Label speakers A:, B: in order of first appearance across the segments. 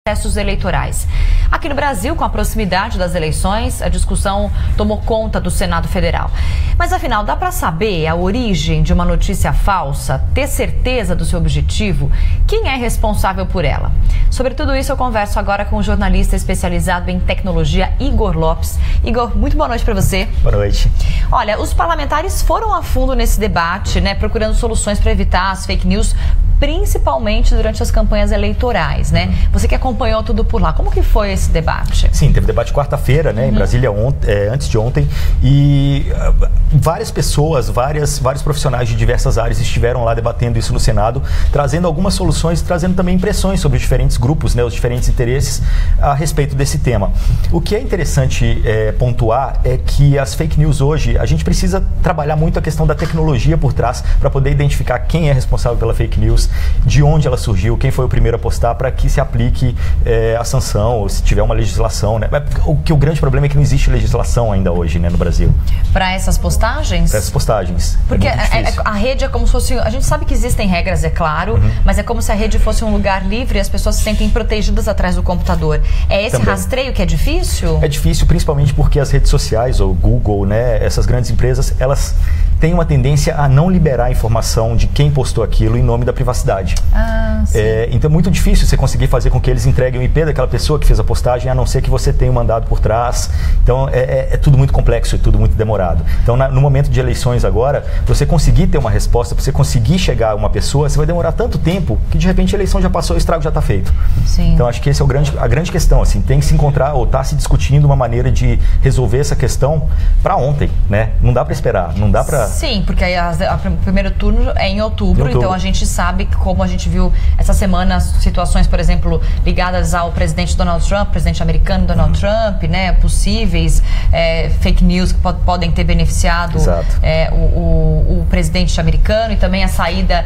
A: processos eleitorais. Aqui no Brasil, com a proximidade das eleições, a discussão tomou conta do Senado Federal. Mas afinal, dá para saber a origem de uma notícia falsa, ter certeza do seu objetivo? Quem é responsável por ela? Sobre tudo isso eu converso agora com o jornalista especializado em tecnologia, Igor Lopes. Igor, muito boa noite para você.
B: Boa noite.
A: Olha, os parlamentares foram a fundo nesse debate, né, procurando soluções para evitar as fake news, principalmente durante as campanhas eleitorais, né? Você que acompanhou tudo por lá, como que foi esse debate?
B: Sim, teve debate quarta-feira, né, em Brasília, antes de ontem, e várias pessoas, vários profissionais de diversas áreas estiveram lá debatendo isso no Senado, trazendo algumas soluções, trazendo também impressões sobre os diferentes grupos, né, os diferentes interesses a respeito desse tema. O que é interessante pontuar é que as fake news hoje, a gente precisa trabalhar muito a questão da tecnologia por trás para poder identificar quem é responsável pela fake news, de onde ela surgiu, quem foi o primeiro a postar, para que se aplique a sanção, ou se tiver uma legislação, né? O grande problema é que não existe legislação ainda hoje, né, no Brasil.
A: Para essas postagens?
B: Para essas postagens.
A: Porque a rede é como se fosse... A gente sabe que existem regras, é claro, mas é como se a rede fosse um lugar livre e as pessoas se sentem protegidas atrás do computador. É esse também rastreio que é difícil? É difícil,
B: principalmente porque as redes sociais, ou Google, né, essas grandes empresas, elas têm uma tendência a não liberar a informação de quem postou aquilo em nome da privacidade. Então é muito difícil você conseguir fazer com que eles entreguem o IP daquela pessoa que fez a postagem, a não ser que você tenha um mandado por trás. Então é tudo muito complexo e tudo muito demorado. Então no momento de eleições agora, você conseguir ter uma resposta, você conseguir chegar a uma pessoa, você vai demorar tanto tempo que de repente a eleição já passou e o estrago já está feito.
A: Sim.
B: Então acho que esse é a grande questão, assim, tem que se encontrar ou está se discutindo uma maneira de resolver essa questão para ontem, né? Não dá para esperar, não dá para...
A: Sim, porque aí o primeiro turno é em outubro, então a gente sabe que, como a gente viu essa semana, situações, por exemplo, ligadas ao presidente Donald Trump, presidente americano Donald Trump, né, possíveis fake news que podem ter beneficiado o presidente americano, e também a saída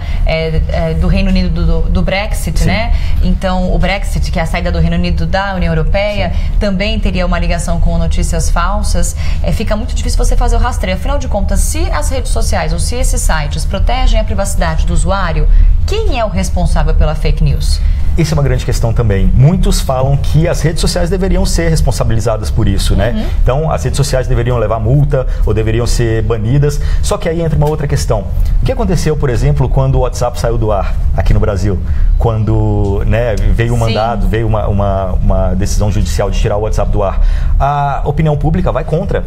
A: do Reino Unido do Brexit, sim, né? Então, o Brexit, que é a saída do Reino Unido da União Europeia, sim, também teria uma ligação com notícias falsas. Fica muito difícil você fazer o rastreio. Afinal de contas, se as redes sociais ou se esses sites protegem a privacidade do usuário, quem é o responsável pela fake news?
B: Isso é uma grande questão também. Muitos falam que as redes sociais deveriam ser responsabilizadas por isso, né? Então, as redes sociais deveriam levar multa ou deveriam ser banidas. Só que aí entra uma outra questão. O que aconteceu, por exemplo, quando o WhatsApp saiu do ar aqui no Brasil? Quando, né, veio um mandado, veio uma decisão judicial de tirar o WhatsApp do ar. A opinião pública vai contra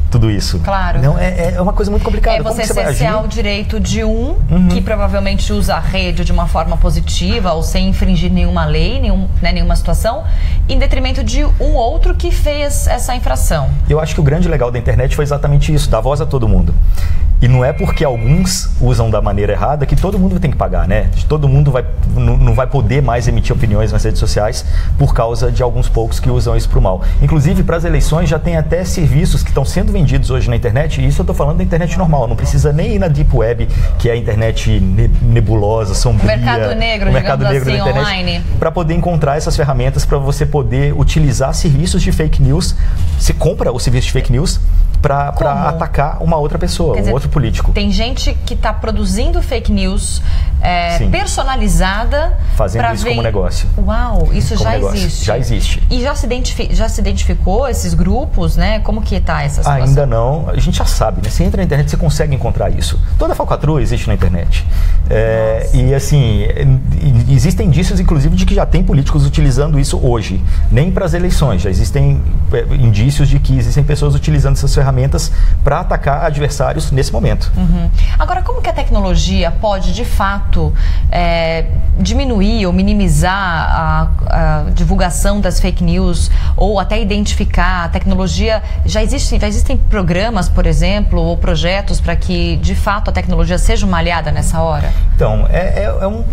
B: tudo isso.
A: Claro.
B: Não, é uma coisa muito complicada.
A: É você cercear o direito de que provavelmente usa a rede de uma forma positiva ou sem infringir nenhuma lei, nenhuma situação, em detrimento de um outro que fez essa infração.
B: Eu acho que o grande legal da internet foi exatamente isso, dar voz a todo mundo. E não é porque alguns usam da maneira errada que todo mundo tem que pagar, né? Todo mundo não vai poder mais emitir opiniões nas redes sociais por causa de alguns poucos que usam isso para o mal. Inclusive, para as eleições já tem até serviços que estão sendo vendidos hoje na internet, e isso eu estou falando da internet normal, não precisa nem ir na Deep Web, que é a internet nebulosa, sombria.
A: O mercado negro,
B: da internet,
A: online.
B: Para poder encontrar essas ferramentas para você poder utilizar serviços de fake news. Você compra o serviço de fake news para atacar uma outra pessoa, um outro político.
A: Tem gente que está produzindo fake news personalizada,
B: fazendo isso como negócio.
A: Uau, isso já existe.
B: Já existe.
A: E já se identificou esses grupos, né? Como que está essa situação?
B: Ainda não. A gente já sabe, né? Você entra na internet, você consegue encontrar isso. Toda a falcatrua existe na internet. E assim, existem indícios, inclusive, de que já tem políticos utilizando isso hoje. Nem para as eleições. Já existem indícios de que existem pessoas utilizando essas ferramentas para atacar adversários nesse momento.
A: Agora, como que a tecnologia pode, de fato, diminuir ou minimizar a divulgação das fake news, ou até identificar a tecnologia? Já existem programas, por exemplo, ou projetos para que, de fato, a tecnologia seja uma aliada nessa hora?
B: Então,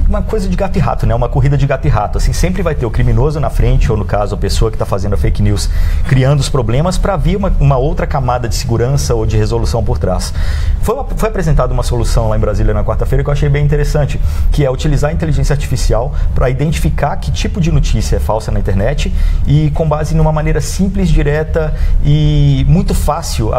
B: uma coisa de gato e rato, né? Uma corrida de gato e rato. Assim, sempre vai ter o criminoso na frente, ou no caso, a pessoa que está fazendo a fake news, criando os problemas para vir uma outra camada de segurança ou de resolução por trás. Foi apresentada uma solução lá em Brasília na quarta-feira que eu achei bem interessante, que é utilizar a inteligência artificial para identificar que tipo de notícia é falsa na internet e, com base numa maneira simples, direta e muito fácil,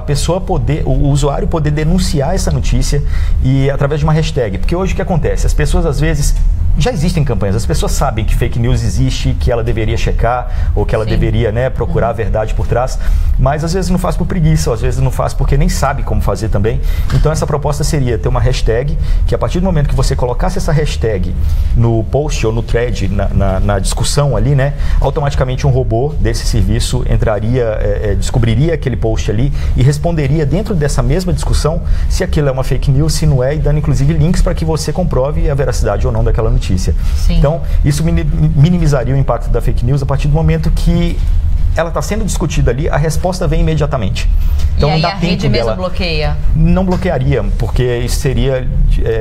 B: o usuário poder denunciar essa notícia e através de uma hashtag. Porque hoje o que acontece? As pessoas às vezes já existem campanhas, as pessoas sabem que fake news existe, que ela deveria checar, ou que ela deveria, né, procurar a verdade por trás, mas às vezes não faz por preguiça, ou às vezes não faz porque nem sabe como fazer também. Então essa proposta seria ter uma hashtag, que a partir do momento que você colocasse essa hashtag no post ou no thread, na discussão ali, né, automaticamente um robô desse serviço entraria, descobriria aquele post ali e responderia dentro dessa mesma discussão se aquilo é uma fake news, se não é, e dando inclusive links para que você comprove a veracidade ou não daquela notícia.
A: Sim.
B: Então, isso minimizaria o impacto da fake news a partir do momento que ela está sendo discutida ali, a resposta vem imediatamente. Então,
A: e aí
B: não dá
A: a rede mesmo bloqueia?
B: Não bloquearia, porque isso seria...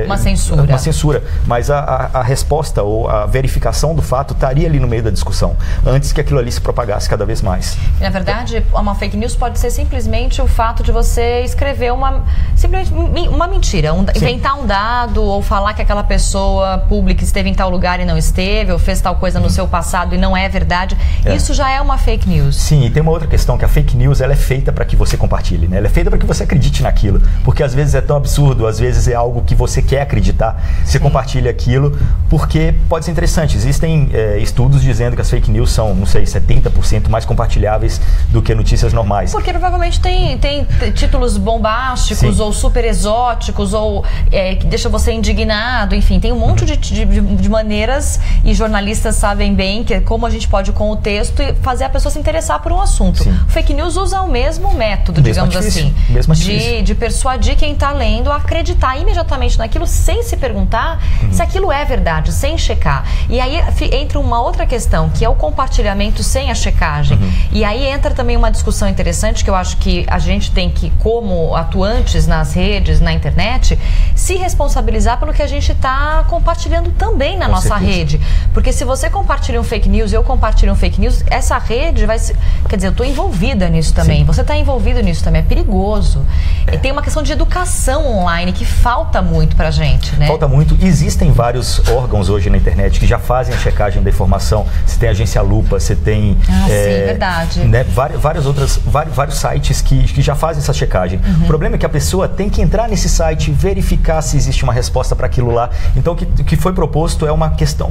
A: uma censura.
B: Uma censura, mas a resposta ou a verificação do fato estaria ali no meio da discussão, antes que aquilo ali se propagasse cada vez mais.
A: Na verdade, uma fake news pode ser simplesmente o fato de você escrever uma mentira, inventar um dado, ou falar que aquela pessoa pública esteve em tal lugar e não esteve, ou fez tal coisa no seu passado e não é verdade. Isso já é uma fake news.
B: Sim, e tem uma outra questão, que a fake news ela é feita para que você compartilhe, né? Ela é feita para que você acredite naquilo, porque às vezes é tão absurdo, às vezes é algo que você quer acreditar, você compartilha aquilo, porque pode ser interessante. Existem estudos dizendo que as fake news são, não sei, 70% mais compartilháveis do que notícias normais.
A: Porque provavelmente tem títulos bombásticos, ou super exóticos, ou que deixa você indignado, enfim, tem um monte de maneiras, e jornalistas sabem bem que como a gente pode, com o texto, fazer a pessoa se interessar por um assunto. O fake news usa o mesmo método, digamos assim, de persuadir quem está lendo a acreditar imediatamente naquilo, sem se perguntar se aquilo é verdade, sem checar. E aí entra uma outra questão, que é o compartilhamento sem a checagem. E aí entra também uma discussão interessante, que eu acho que a gente tem que, como atuantes nas redes, na internet, se responsabilizar pelo que a gente está compartilhando também na nossa rede. Porque se você compartilha um fake news e eu compartilho um fake news, essa rede vai se... Quer dizer, eu estou envolvida nisso também. Você está envolvido nisso também. É perigoso. E tem uma questão de educação online que falta muito pra gente, né?
B: Falta muito. Existem vários órgãos hoje na internet que já fazem a checagem da informação. Você tem a Agência Lupa, você tem...
A: sim, verdade.
B: Né, vários sites que já fazem essa checagem. O problema é que a pessoa tem que entrar nesse site, verificar se existe uma resposta para aquilo lá. Então, o que foi proposto é uma questão,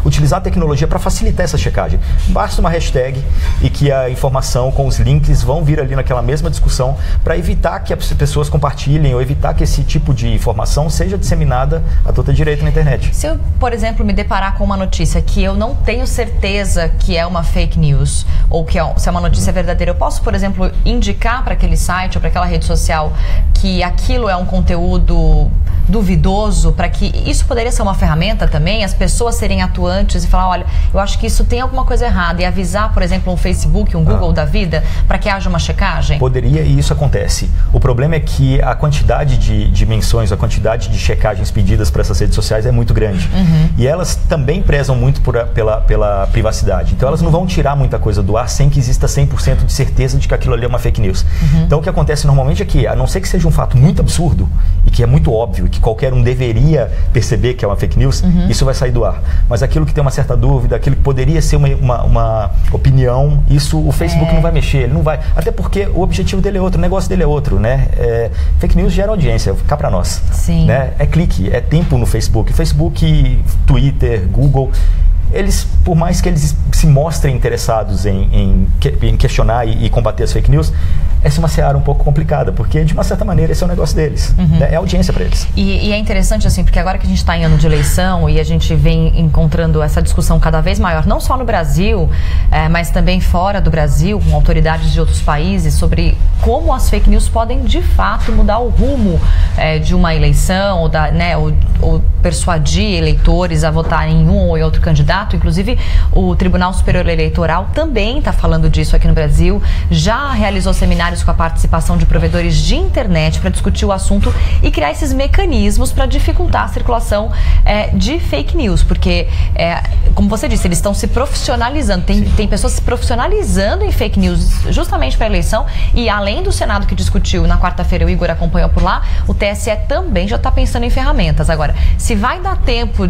B: utilizar a tecnologia para facilitar essa checagem. Basta uma hashtag e que a informação com os links vão vir ali naquela mesma discussão, para evitar que as pessoas compartilhem ou evitar que esse tipo de informação seja disseminada à torta direita na internet.
A: Se eu, por exemplo, me deparar com uma notícia que eu não tenho certeza que é uma fake news, ou que se é uma notícia verdadeira, eu posso, por exemplo, indicar para aquele site ou para aquela rede social que aquilo é um conteúdo duvidoso, para que isso poderia ser uma ferramenta também, as pessoas serem atuantes e falar, olha, eu acho que isso tem alguma coisa errada, e avisar, por exemplo, um Facebook, um Google da vida, para que haja uma checagem?
B: Poderia, e isso acontece. O problema é que a quantidade de menções, a quantidade de checagens pedidas para essas redes sociais é muito grande. E elas também prezam muito pela privacidade. Então elas não vão tirar muita coisa do ar sem que exista 100% de certeza de que aquilo ali é uma fake news. Então o que acontece normalmente é que, a não ser que seja um fato muito absurdo, e que é muito óbvio, e que qualquer um deveria perceber que é uma fake news, isso vai sair do ar. Mas aquilo que tem uma certa dúvida, aquilo que poderia ser uma opinião, isso o Facebook não vai mexer, ele não vai. Até porque o objetivo dele é outro, o negócio dele é outro, né? Fake news gera audiência, cá pra nós.
A: Sim.
B: Né? É clique, é tempo no Facebook. Facebook, Twitter, Google, eles, por mais que eles se mostrem interessados em questionar e combater as fake news, essa é uma seara um pouco complicada, porque de uma certa maneira esse é o negócio deles, né? É audiência para eles.
A: E é interessante assim, porque agora que a gente está em ano de eleição e a gente vem encontrando essa discussão cada vez maior, não só no Brasil, mas também fora do Brasil, com autoridades de outros países, sobre como as fake news podem de fato mudar o rumo de uma eleição, ou persuadir eleitores a votar em um ou em outro candidato. Inclusive, o Tribunal Superior Eleitoral também está falando disso aqui no Brasil, já realizou seminários com a participação de provedores de internet para discutir o assunto e criar esses mecanismos para dificultar a circulação de fake news, porque, como você disse, eles estão se profissionalizando, tem pessoas se profissionalizando em fake news justamente para a eleição, e além do Senado que discutiu na quarta-feira, o Igor acompanhou por lá, o TSE também já está pensando em ferramentas. Agora, se vai dar tempo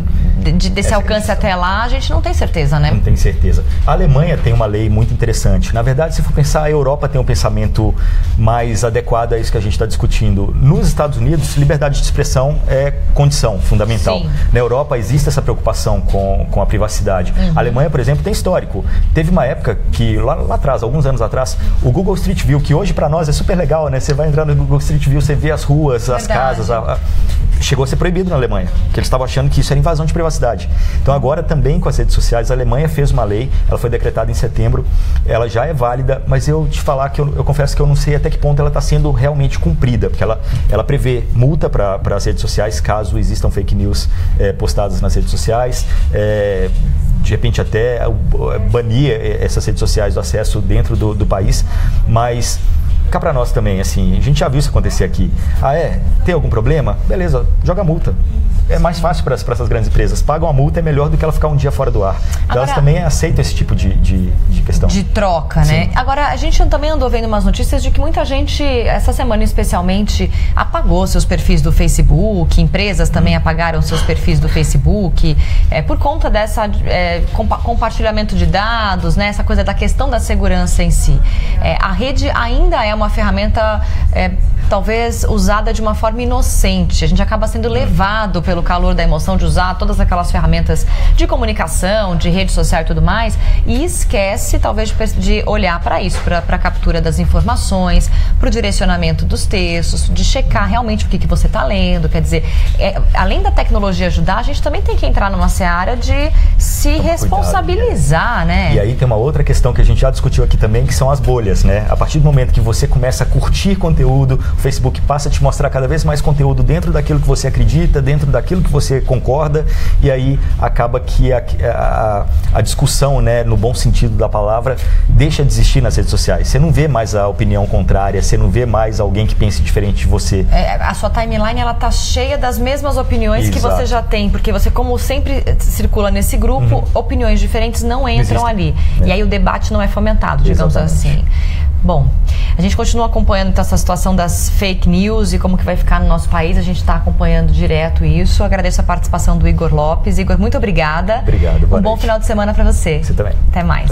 A: desse alcance até lá, a gente não tem certeza, né?
B: Não tem certeza. A Alemanha tem uma lei muito interessante. Na verdade, se for pensar, a Europa tem um pensamento mais adequado a isso que a gente está discutindo. Nos Estados Unidos, liberdade de expressão é condição fundamental.
A: Sim.
B: Na Europa, existe essa preocupação com a privacidade. A Alemanha, por exemplo, tem histórico. Teve uma época que, lá atrás, alguns anos atrás, o Google Street View, que hoje para nós é super legal, né? Você vai entrar no Google Street View, você vê as ruas, as casas, chegou a ser proibido na Alemanha, porque eles estavam achando que isso era invasão de privacidade. Então agora também com as redes sociais, a Alemanha fez uma lei, ela foi decretada em setembro, ela já é válida, mas eu te falar que eu confesso que eu não sei até que ponto ela está sendo realmente cumprida, porque ela prevê multa para as redes sociais caso existam fake news postadas nas redes sociais, de repente até banir essas redes sociais do acesso dentro do país, mas cá para nós também, assim, a gente já viu isso acontecer aqui. Tem algum problema? Beleza, joga multa. É mais fácil para essas grandes empresas. Pagam a multa, é melhor do que ela ficar um dia fora do ar. Então, agora, elas também aceitam esse tipo de questão.
A: De troca, né? Sim. Agora, a gente também andou vendo umas notícias de que muita gente, essa semana especialmente, apagou seus perfis do Facebook, empresas também apagaram seus perfis do Facebook, por conta dessa compartilhamento de dados, né? Essa coisa da questão da segurança em si. A rede ainda é uma ferramenta talvez usada de uma forma inocente. A gente acaba sendo levado pelo calor da emoção de usar todas aquelas ferramentas de comunicação, de rede social e tudo mais, e esquece talvez de olhar para isso, para a captura das informações, para o direcionamento dos textos, de checar realmente o que você está lendo. Quer dizer, além da tecnologia ajudar, a gente também tem que entrar numa seara de se responsabilizar, né?
B: E aí tem uma outra questão que a gente já discutiu aqui também, que são as bolhas, né? A partir do momento que você começa a curtir conteúdo, o Facebook passa a te mostrar cada vez mais conteúdo dentro daquilo que você acredita, dentro daquilo que você concorda, e aí acaba que a discussão, né, no bom sentido da palavra, deixa de existir nas redes sociais. Você não vê mais a opinião contrária, você não vê mais alguém que pense diferente de você.
A: A sua timeline, ela tá cheia das mesmas opiniões. Exato. Que você já tem, porque você, como sempre circula nesse grupo, opiniões diferentes não entram ali. E aí o debate não é fomentado, digamos assim. Bom, a gente continua acompanhando então, essa situação das fake news e como que vai ficar no nosso país. A gente está acompanhando direto isso. Agradeço a participação do Igor Lopes. Igor, muito obrigada.
B: Obrigado.
A: Um bom final de semana para você.
B: Você também.
A: Até mais.